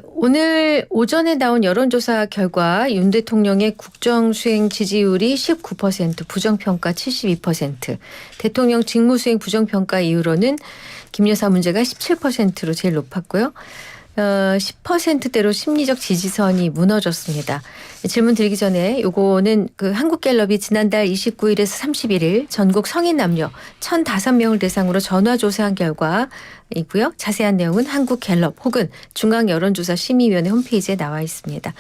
오늘 오전에 나온 여론조사 결과 윤 대통령의 국정수행 지지율이 19%, 부정평가 72%, 대통령 직무수행 부정평가 이후로는 김 여사 문제가 17%로 제일 높았고요. 10%대로 심리적 지지선이 무너졌습니다. 질문 드리기 전에 요거는 그 한국갤럽이 지난달 29일에서 31일 전국 성인 남녀 1,005명을 대상으로 전화조사한 결과이고요. 자세한 내용은 한국갤럽 혹은 중앙여론조사심의위원회 홈페이지에 나와 있습니다.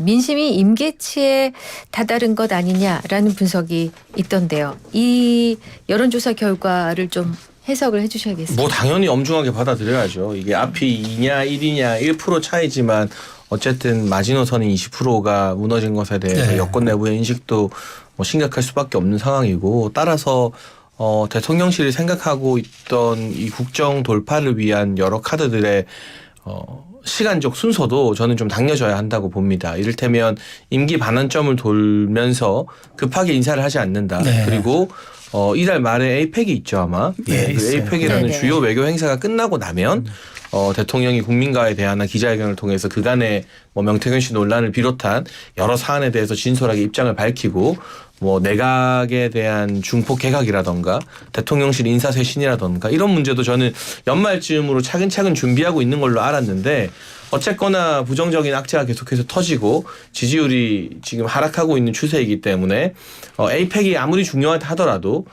민심이 임계치에 다다른 것 아니냐라는 분석이 있던데요. 이 여론조사 결과를 좀 해석을 해 주셔야겠습니다. 뭐 당연히 엄중하게 받아들여야죠. 이게 앞이 2냐 1이냐 1% 차이지만 어쨌든 마지노선인 20%가 무너진 것에 대해서 여권 내부의 인식도 뭐 심각할 수밖에 없는 상황이고, 따라서 대통령실이 생각하고 있던 이 국정 돌파를 위한 여러 카드들의 시간적 순서도 저는 좀 당겨져야 한다고 봅니다. 이를테면 임기 반환점을 돌면서 급하게 인사를 하지 않는다. 그리고 이달 말에 에이펙이 있죠 아마. 그 에이펙이라는 주요 외교 행사가 끝나고 나면 대통령이 국민과의 대화나 기자회견을 통해서 그간의 뭐 명태균 씨 논란을 비롯한 여러 사안에 대해서 진솔하게 입장을 밝히고, 뭐 내각에 대한 중폭 개각이라던가 대통령실 인사쇄신이라던가 이런 문제도 저는 연말쯤으로 차근차근 준비하고 있는 걸로 알았는데, 어쨌거나 부정적인 악재가 계속해서 터지고 지지율이 지금 하락하고 있는 추세이기 때문에 에이펙이 아무리 중요하다 하더라도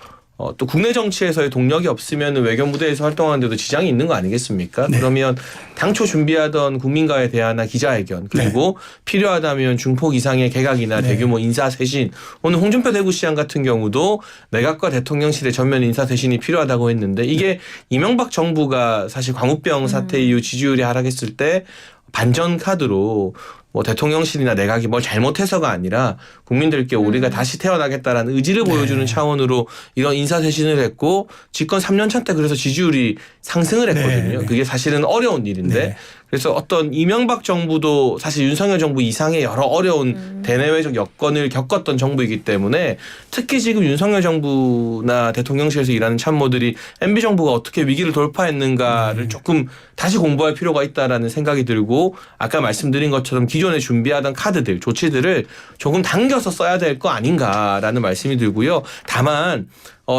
또 국내 정치에서의 동력이 없으면 외교 무대에서 활동하는데도 지장이 있는 거 아니겠습니까? 그러면 당초 준비하던 국민과의 대화나 기자회견, 그리고 필요하다면 중폭 이상의 개각이나 대규모 인사쇄신, 오늘 홍준표 대구시장 같은 경우도 내각과 대통령실의 전면 인사쇄신이 필요하다고 했는데, 이게 이명박 정부가 사실 광우병 사태 이후 지지율이 하락했을 때 반전 카드로 뭐 대통령실이나 내각이 뭘 잘못해서가 아니라 국민들께 우리가 다시 태어나겠다라는 의지를 보여주는 차원으로 이런 인사쇄신을 했고, 집권 3년 차 때 그래서 지지율이 상승을 했거든요. 그게 사실은 어려운 일인데 그래서 어떤 이명박 정부도 사실 윤석열 정부 이상의 여러 어려운 대내외적 여건을 겪었던 정부이기 때문에, 특히 지금 윤석열 정부나 대통령실에서 일하는 참모들이 MB 정부가 어떻게 위기를 돌파했는가를 조금 다시 공부할 필요가 있다라는 생각이 들고, 아까 말씀드린 것처럼 기존에 준비하던 카드들, 조치들을 조금 당겨서 써야 될 거 아닌가라는 말씀이 들고요. 다만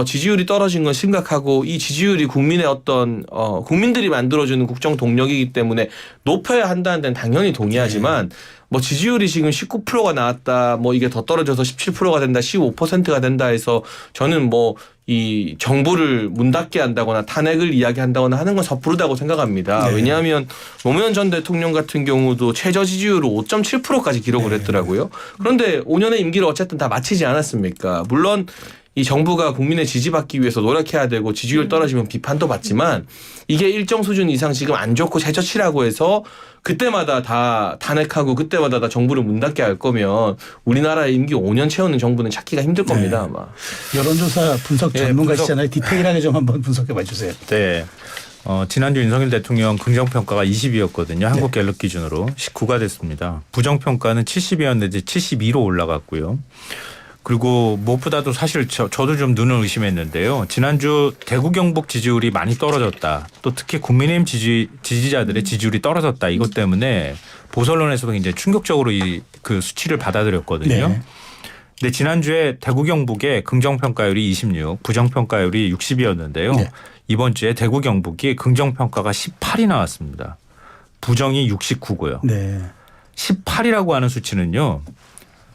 지지율이 떨어진 건 심각하고, 이 지지율이 국민의 어떤 국민들이 만들어주는 국정 동력이기 때문에 높여야 한다는 데는 당연히 동의하지만 뭐 지지율이 지금 19%가 나왔다, 뭐 이게 더 떨어져서 17%가 된다, 15%가 된다 해서 저는 뭐 이 정부를 문 닫게 한다거나 탄핵을 이야기한다거나 하는 건 섣부르다고 생각합니다. 왜냐하면 노무현 전 대통령 같은 경우도 최저 지지율을 5.7%까지 기록을 했더라고요. 그런데 5년의 임기를 어쨌든 다 마치지 않았습니까? 물론 이 정부가 국민의 지지받기 위해서 노력해야 되고 지지율 떨어지면 비판도 받지만, 이게 일정 수준 이상 지금 안 좋고 최저치라고 해서 그때마다 다 탄핵하고 그때마다 다 정부를 문 닫게 할 거면 우리나라의 임기 5년 채우는 정부는 찾기가 힘들 겁니다. 아마. 여론조사 분석 전문가시잖아요. 디테일하게 좀 한번 분석해 봐 주세요. 네. 지난주 윤석열 대통령 긍정평가가 20이었거든요. 한국갤럽 기준으로 19가 됐습니다. 부정평가는 70이었는데 72로 올라갔고요. 그리고 무엇보다도 사실 저도 좀 눈을 의심했는데요. 지난주 대구 경북 지지율이 많이 떨어졌다. 또 특히 국민의힘 지지자들의 지지율이 떨어졌다. 이것 때문에 보수언론에서도 굉장히 충격적으로 그 수치를 받아들였거든요. 근데 지난주에 대구 경북의 긍정평가율이 26, 부정평가율이 60이었는데요. 이번 주에 대구 경북이 긍정평가가 18이 나왔습니다. 부정이 69고요. 18이라고 하는 수치는요.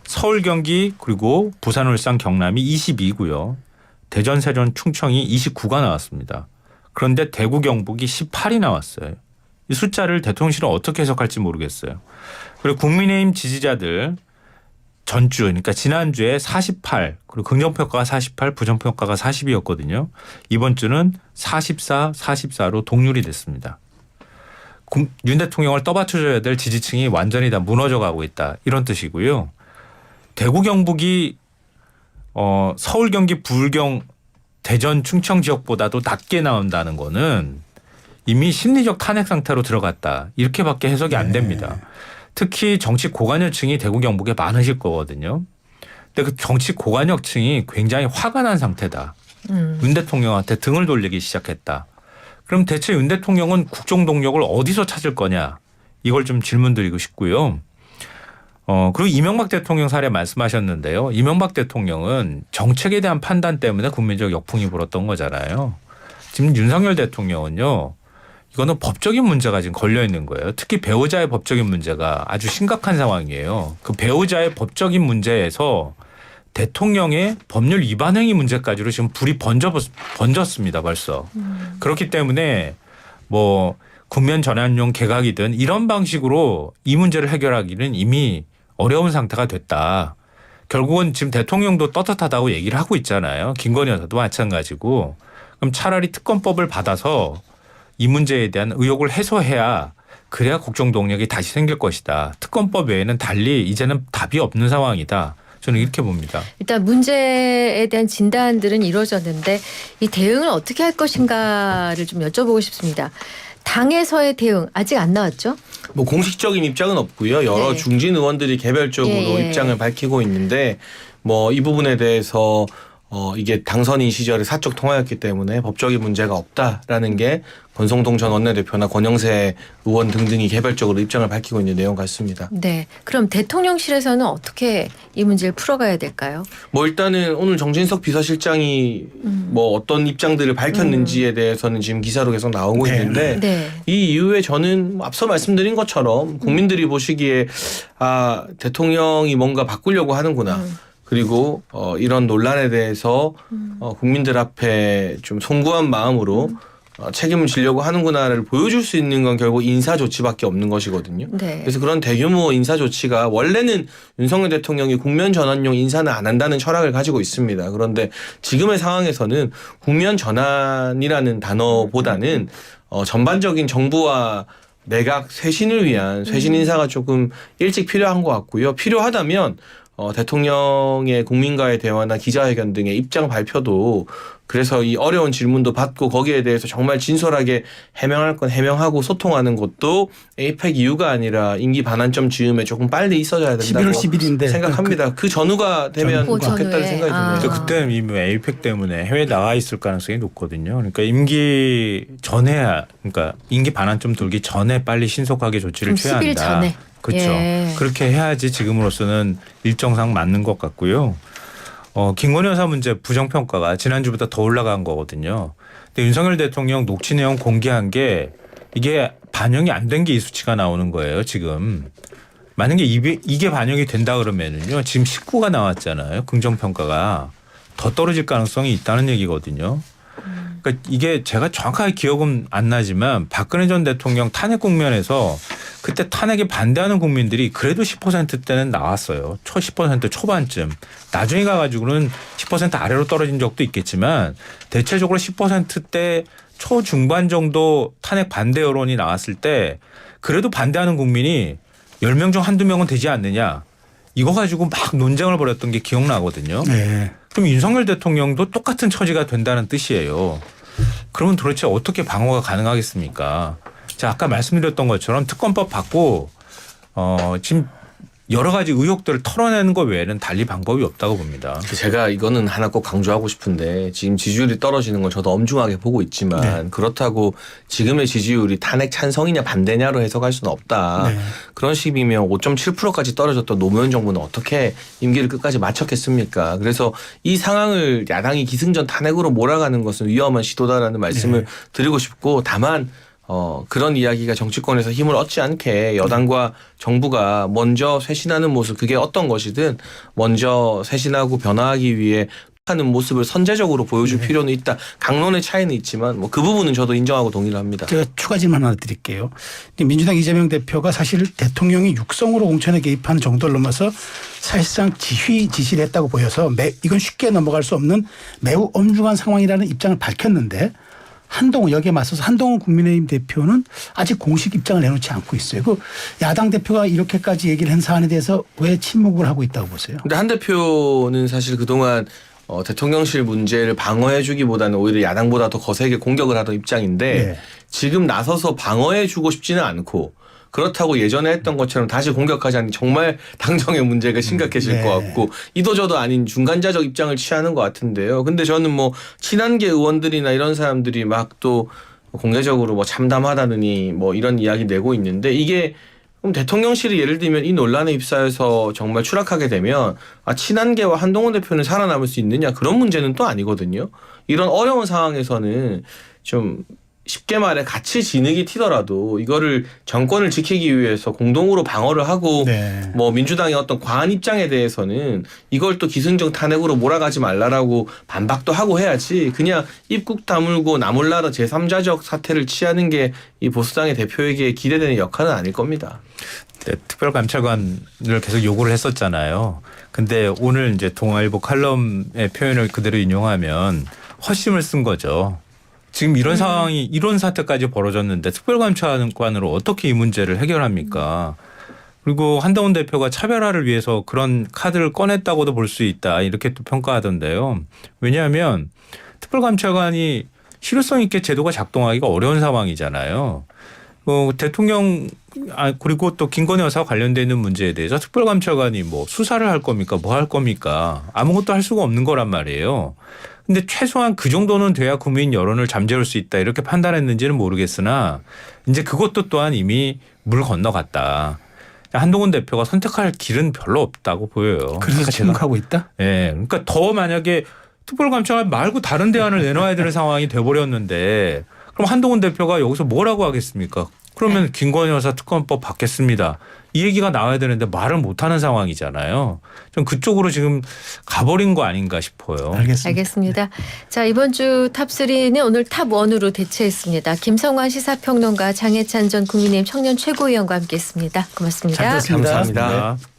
서울, 경기 그리고 부산, 울산, 경남이 22고요. 대전, 세전, 충청이 29가 나왔습니다. 그런데 대구, 경북이 18이 나왔어요. 이 숫자를 대통령실은 어떻게 해석할지 모르겠어요. 그리고 국민의힘 지지자들 전주, 그러니까 지난주에 48, 그리고 긍정평가가 48, 부정평가가 40이었거든요. 이번 주는 44, 44로 동률이 됐습니다. 윤 대통령을 떠받쳐줘야 될 지지층이 완전히 다 무너져가고 있다. 이런 뜻이고요. 대구 경북이 서울, 경기, 부경, 대전, 충청 지역보다도 낮게 나온다는 거는 이미 심리적 탄핵 상태로 들어갔다. 이렇게밖에 해석이 안 됩니다. 특히 정치 고관여층이 대구 경북에 많으실 거거든요. 근데 그 정치 고관여층이 굉장히 화가 난 상태다. 윤 대통령한테 등을 돌리기 시작했다. 그럼 대체 윤 대통령은 국정 동력을 어디서 찾을 거냐. 이걸 좀 질문드리고 싶고요. 그리고 이명박 대통령 사례 말씀하셨는데요. 이명박 대통령은 정책에 대한 판단 때문에 국민적 역풍이 불었던 거잖아요. 지금 윤석열 대통령은요. 이거는 법적인 문제가 지금 걸려 있는 거예요. 특히 배우자의 법적인 문제가 아주 심각한 상황이에요. 그 배우자의 법적인 문제에서 대통령의 법률 위반 행위 문제까지로 지금 불이 번졌습니다. 벌써. 그렇기 때문에 뭐 국면 전환용 개각이든 이런 방식으로 이 문제를 해결하기는 이미 어려운 상태가 됐다. 결국은 지금 대통령도 떳떳하다고 얘기를 하고 있잖아요. 김건희 여사도 마찬가지고. 그럼 차라리 특검법을 받아서 이 문제에 대한 의혹을 해소해야 그래야 국정 동력이 다시 생길 것이다. 특검법 외에는 달리 이제는 답이 없는 상황이다. 저는 이렇게 봅니다. 일단 문제에 대한 진단들은 이루어졌는데 이 대응을 어떻게 할 것인가를 좀 여쭤보고 싶습니다. 당에서의 대응 아직 안 나왔죠? 뭐 공식적인 입장은 없고요. 여러 네. 중진 의원들이 개별적으로 예. 입장을 밝히고 있는데 뭐 이 부분에 대해서 이게 당선인 시절에 사적 통화였기 때문에 법적인 문제가 없다라는 게 권성동 전 원내대표나 권영세 의원 등등이 개별적으로 입장을 밝히고 있는 내용 같습니다. 네. 그럼 대통령실에서는 어떻게 이 문제를 풀어가야 될까요? 뭐 일단은 오늘 정진석 비서실장이 뭐 어떤 입장들을 밝혔는지에 대해서는 지금 기사로 계속 나오고 네. 있는데 네. 이 이후에 저는 앞서 말씀드린 것처럼 국민들이 보시기에 대통령이 뭔가 바꾸려고 하는구나. 그리고 이런 논란에 대해서 국민들 앞에 좀 송구한 마음으로 책임을 지려고 하는구나를 보여줄 수 있는 건 결국 인사 조치밖에 없는 것이거든요. 네. 그래서 그런 대규모 인사 조치가 원래는 윤석열 대통령이 국면 전환용 인사는 안 한다는 철학을 가지고 있습니다. 그런데 지금의 상황에서는 국면 전환이라는 단어보다는 전반적인 정부와 내각 쇄신을 위한 쇄신 인사가 조금 일찍 필요한 것 같고요. 필요하다면 대통령의 국민과의 대화나 기자회견 등의 입장 발표도 그래서 이 어려운 질문도 받고 거기에 대해서 정말 진솔하게 해명할 건 해명하고 소통하는 것도 에이펙 이후가 아니라 임기 반환점 즈음에 조금 빨리 있어져야 된다고 11월 10일인데 생각합니다. 그 전후가 되면 그 좋겠다는 전후에. 생각이 드네요. 그래서 그때는 이미 에이펙 때문에 해외 나가 있을 가능성이 높거든요. 그러니까 임기 전에 그러니까 임기 반환점 돌기 전에 빨리 신속하게 조치를 그럼 취해야 10일 한다. 전에. 그렇죠. 예. 그렇게 해야지 지금으로서는 일정상 맞는 것 같고요. 김건희 여사 문제 부정평가가 지난주보다 더 올라간 거거든요. 근데 윤석열 대통령 녹취 내용 공개한 게 이게 반영이 안 된 게 이 수치가 나오는 거예요. 지금. 만약에 이게 반영이 된다 그러면은요. 지금 19가 나왔잖아요. 긍정평가가 더 떨어질 가능성이 있다는 얘기거든요. 그러니까 이게 제가 정확하게 기억은 안 나지만 박근혜 전 대통령 탄핵 국면에서 그때 탄핵에 반대하는 국민들이 그래도 10%대는 나왔어요. 10% 초반쯤. 나중에 가가지고는 10% 아래로 떨어진 적도 있겠지만 대체적으로 10%대 초중반 정도 탄핵 반대 여론이 나왔을 때 그래도 반대하는 국민이 10명 중 한두 명은 되지 않느냐. 이거 가지고 막 논쟁을 벌였던 게 기억나거든요. 네. 그럼 윤석열 대통령도 똑같은 처지가 된다는 뜻이에요. 그러면 도대체 어떻게 방어가 가능하겠습니까? 자, 아까 말씀드렸던 것처럼 특검법 받고 지금 여러 가지 의혹들을 털어내는 것 외에는 달리 방법이 없다고 봅니다. 제가 이거는 하나 꼭 강조하고 싶은데 지금 지지율이 떨어지는 걸 저도 엄중하게 보고 있지만 그렇다고 지금의 지지율이 탄핵 찬성이냐 반대냐로 해석할 수는 없다. 네. 그런 식이면 5.7%까지 떨어졌던 노무현 정부는 어떻게 임기를 끝까지 마쳤겠습니까? 그래서 이 상황을 야당이 기승전 탄핵으로 몰아가는 것은 위험한 시도다라는 말씀을 드리고 싶고 다만 그런 이야기가 정치권에서 힘을 얻지 않게 여당과 정부가 먼저 쇄신하는 모습 그게 어떤 것이든 먼저 쇄신하고 변화하기 위해 하는 모습을 선제적으로 보여줄 필요는 있다. 강론의 차이는 있지만 뭐 그 부분은 저도 인정하고 동의를 합니다. 제가 추가 질문 하나 드릴게요. 민주당 이재명 대표가 사실 대통령이 육성으로 공천에 개입한 정도를 넘어서 사실상 지시를 했다고 보여서 이건 쉽게 넘어갈 수 없는 매우 엄중한 상황이라는 입장을 밝혔는데 여기에 맞서서 한동훈 국민의힘 대표는 아직 공식 입장을 내놓지 않고 있어요. 그 야당 대표가 이렇게까지 얘기를 한 사안에 대해서 왜 침묵을 하고 있다고 보세요? 근데 한 대표는 사실 그동안 대통령실 문제를 방어해주기보다는 오히려 야당보다 더 거세게 공격을 하던 입장인데 지금 나서서 방어해주고 싶지는 않고 그렇다고 예전에 했던 것처럼 다시 공격하자니 정말 당정의 문제가 심각해질 것 같고 이도저도 아닌 중간자적 입장을 취하는 것 같은데요. 근데 저는 뭐 친한계 의원들이나 이런 사람들이 막 또 공개적으로 뭐 참담하다느니 뭐 이런 이야기 내고 있는데 이게 그럼 대통령실이 예를 들면 이 논란에 휩싸여서 정말 추락하게 되면 친한계와 한동훈 대표는 살아남을 수 있느냐 그런 문제는 또 아니거든요. 이런 어려운 상황에서는 좀 쉽게 말해 같이 진흙이 튀더라도 이거를 정권을 지키기 위해서 공동으로 방어를 하고 네. 뭐 민주당의 어떤 과한 입장에 대해서는 이걸 또 기승전 탄핵으로 몰아가지 말라라고 반박도 하고 해야지 그냥 입국 다물고 나몰라라 제3자적 사태를 취하는 게 이 보수당의 대표에게 기대되는 역할은 아닐 겁니다. 네, 특별감찰관을 계속 요구를 했었잖아요. 근데 오늘 이제 동아일보 칼럼의 표현을 그대로 인용하면 헛심을 쓴 거죠. 지금 이런 상황이 이런 사태까지 벌어졌는데 특별감찰관으로 어떻게 이 문제를 해결합니까? 그리고 한동훈 대표가 차별화를 위해서 그런 카드를 꺼냈다고도 볼 수 있다 이렇게 또 평가하던데요. 왜냐하면 특별감찰관이 실효성 있게 제도가 작동하기가 어려운 상황이잖아요. 대통령 그리고 또 김건희 여사와 관련돼 있는 문제에 대해서 특별감찰관이 뭐 수사를 할 겁니까? 뭐 할 겁니까? 아무것도 할 수가 없는 거란 말이에요. 근데 최소한 그 정도는 돼야 국민 여론을 잠재울 수 있다 이렇게 판단했는지는 모르겠으나 이제 그것도 또한 이미 물 건너갔다. 한동훈 대표가 선택할 길은 별로 없다고 보여요. 그래서 침묵하고 있다? 네. 그러니까 더 만약에 특별감찰관 말고 다른 대안을 내놔야 되는 상황이 돼버렸는데 그럼 한동훈 대표가 여기서 뭐라고 하겠습니까? 그러면 김건희 여사 특검법 받겠습니다. 이 얘기가 나와야 되는데 말을 못하는 상황이잖아요. 좀 그쪽으로 지금 가버린 거 아닌가 싶어요. 알겠습니다. 자, 이번 주 탑3는 오늘 탑1으로 대체했습니다. 김성환 시사평론가, 장혜찬 전 국민의힘 청년 최고위원과 함께했습니다. 고맙습니다. 잘 들었습니다. 감사합니다. 네.